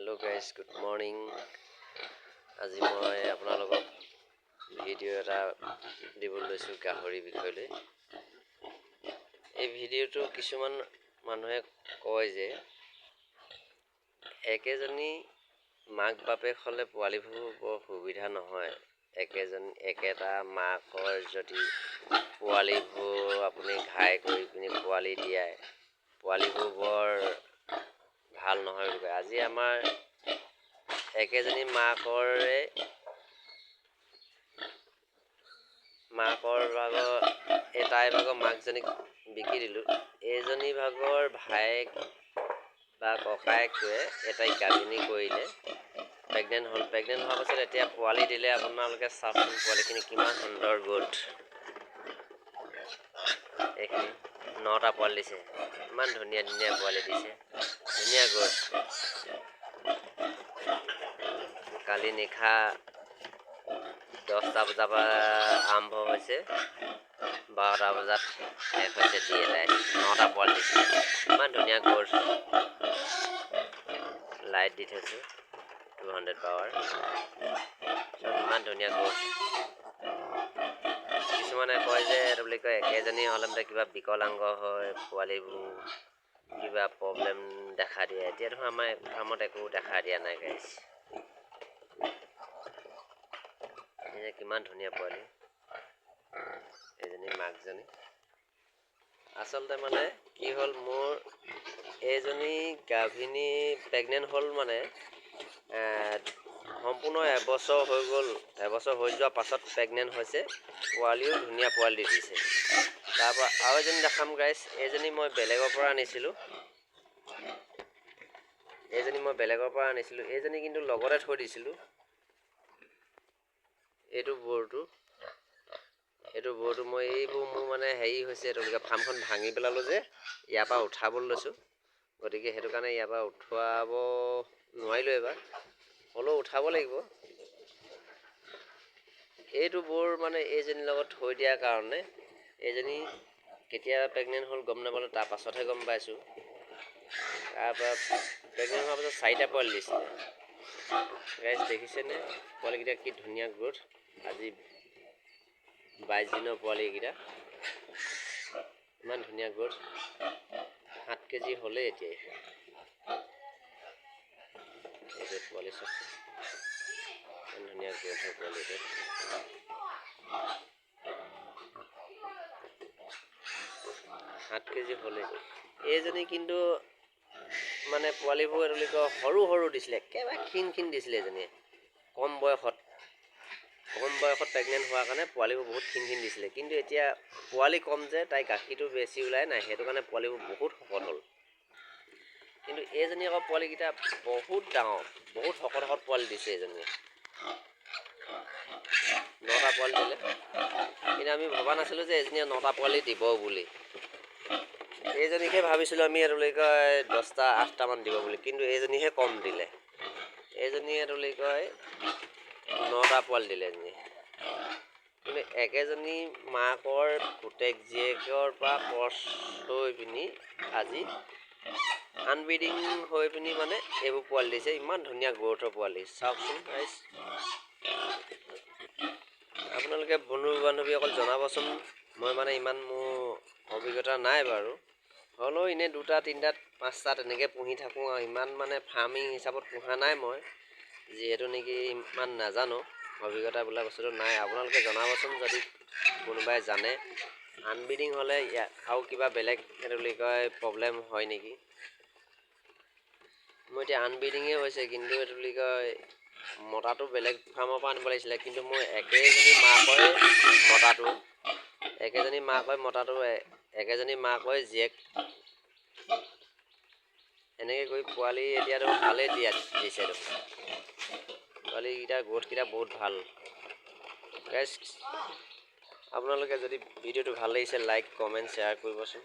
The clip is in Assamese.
Hello guys good morning. আজি মই আপোনালোকক ভিডিঅ' এটা দিবলৈ লৈছোঁ গাহৰি বিষয়লৈ। এই ভিডিঅ'টো কিছুমান মানুহে কয় যে একেজনী মাক বাপেক হ'লে পোৱালিবোৰ বৰ সুবিধা নহয়। একেটা মাকৰ যদি পোৱালিবোৰ আপুনি ঘাই কৰি পিনি পোৱালি দিয়ায়, পোৱালিবোৰ বৰ ভাল নহয় বুলি কয়। আজি আমাৰ একেজনী মাকৰ ভাগৰ তাইৰ ভাগৰ মাকজনীক বিকি দিলোঁ। এইজনী ভাগৰ ভায়েক বা ককায়েকটোৱে এটাই গাভিনী কৰিলে, প্ৰেগনেণ্ট হ'ল। প্ৰেগনেণ্ট হোৱাৰ পাছত এতিয়া পোৱালি দিলে। আপোনালোকে চাওকচোন পোৱালিখিনি কিমান সুন্দৰ গ্ৰোথ। এইখিনি 9টা পোৱালি দিছে, ইমান ধুনীয়া ধুনীয়া পোৱালি দিছে, ধুনীয়া গ্ৰোথ। কালি নিশা 10টা বজাৰ পৰা আৰম্ভ হৈছে, 12টা বজাত শেষ হৈছে। দি এটাই 9টা পোৱালি দিছে, ইমান ধুনীয়া গ্ৰোথ। লাইট দি থৈছোঁ 200 পাৱাৰ, চব ইমান ধুনীয়া গ্ৰোথ। কিছুমানে কয় যে এইটো বুলি কয় একেজনী হ'লে মানে কিবা বিকলাংগ হয়, পোৱালিবোৰ কিবা প্ৰব্লেম দেখা দিয়ে। এতিয়া দেখোন আমাৰ ফাৰ্মত একো দেখা দিয়া নাই গাইছ। কিমান ধুনীয়া পোৱালি এইজনী মাকজনী। আচলতে মানে কি হ'ল, মোৰ এইজনী গাভিনী প্ৰেগনেণ্ট হ'ল মানে সম্পূৰ্ণ এবছৰ হৈ গ'ল। এবছৰ হৈ যোৱাৰ পাছত প্ৰেগনেণ্ট হৈছে। পোৱালিও ধুনীয়া পোৱালি দি দিছে। তাৰপৰা আৰু এজনী দেখাম গাইছ। এইজনী মই বেলেগৰ পৰা আনিছিলোঁ। এইজনী কিন্তু লগতে থৈ দিছিলোঁ। এইটো বৰটো মই এইবোৰ মোৰ মানে হেৰি হৈছে, তেওঁলোকে ফাৰ্মখন ভাঙি পেলালোঁ যে, ইয়াৰ পৰা উঠাবলৈ লৈছোঁ। গতিকে সেইটো কাৰণে ইয়াৰ পৰা উঠোৱাব নোৱাৰিলোঁ এইবাৰ, হ'লেও উঠাব লাগিব। এইটো বৰ মানে এইজনীৰ লগত থৈ দিয়াৰ কাৰণে, এইজনী কেতিয়া প্ৰেগনেণ্ট হ'ল গম নাপালোঁ, তাৰ পাছতহে গম পাইছোঁ। তাৰপৰা প্ৰেগনেণ্ট হোৱাৰ পাছত 4টা পোৱালি দিছিলে। গাইজ দেখিছেনে পোৱালিকেইটা কি ধুনীয়া গ্ৰোথ। আজি 22 দিনৰ পোৱালি এইকেইটা, ইমান ধুনীয়া গ্ৰোথ। 7 কেজি হ'লেই এতিয়া। এই পোৱালি চব ইমান ধুনীয়া গ্ৰোথ হয় পোৱালিটো। 7 কেজি হ'লেই। এইজনী কিন্তু মানে পোৱালিবোৰ বুলি কয় সৰু সৰু দিছিলে, একেবাৰে ক্ষীণ দিছিলে। এজনীয়ে কম বয়সত প্ৰেগনেণ্ট হোৱাৰ কাৰণে পোৱালিবোৰ বহুত ক্ষীণ দিছিলে। কিন্তু এতিয়া পোৱালি কম যে, তাই গাখীৰটো বেছি ওলাই নাই, সেইটো কাৰণে পোৱালিবোৰ বহুত শকত হ'ল। কিন্তু এইজনী আকৌ পোৱালিকেইটা বহুত ডাঙৰ, বহুত শকত পোৱালি দিছে। এইজনীয়ে 9টা পোৱালি দিলে, কিন্তু আমি ভবা নাছিলোঁ যে এইজনীয়ে 9টা পোৱালি দিব বুলি। এইজনীকহে ভাবিছিলোঁ আমি এইটো বুলি কয় 10টা 8টামান দিব বুলি, কিন্তু এইজনীহে কম দিলে। এইজনীয়ে এইটো বুলি কয় 9টা পোৱালি দিলে। কিন্তু একেজনী মাকৰ পুতেক জীয়েকৰ পৰা ক্ৰছ হৈ পিনি আজি আনব্ৰিডিং হৈ পিনি মানে এইবোৰ পোৱালি দিছে। ইমান ধুনীয়া গ্ৰোথৰ পোৱালি চাওকচোন গাইছ। আপোনালোকে বন্ধু বান্ধৱী অকল জনাবচোন। মই মানে ইমান মোৰ অভিজ্ঞতা নাই বাৰু, হ'লেও এনেই 2টা 3টা 5টা তেনেকৈ পুহি থাকোঁ আৰু ইমান মানে ফাৰ্মিং হিচাপত পোহা নাই মই, যিহেতু নেকি ইমান নাজানো, অভিজ্ঞতা বোলা বস্তুটো নাই। আপোনালোকে জনাবচোন যদি কোনোবাই জানে। আনব্ৰিডিং হ'লে আৰু কিবা বেলেগ এইটো বুলি কয় প্ৰব্লেম হয় নেকি। মোৰ এতিয়া আনব্ৰিডিঙে হৈছে, কিন্তু এইটো বুলি কয় মতাটো বেলেগ ফাৰ্মৰ পৰা আনিব লাগিছিলে। কিন্তু মোৰ একেজনী মাকৈ জীয়েক এনেকৈ কৰি পোৱালি এতিয়া দেখোন ভালেই দিছে দেখোন। পোৱালিকেইটা গ্ৰোথকেইটা বহুত ভাল গাইছ। আপোনালোকে যদি ভিডিঅ'টো ভাল লাগিছে লাইক কমেণ্ট শ্বেয়াৰ কৰিবচোন।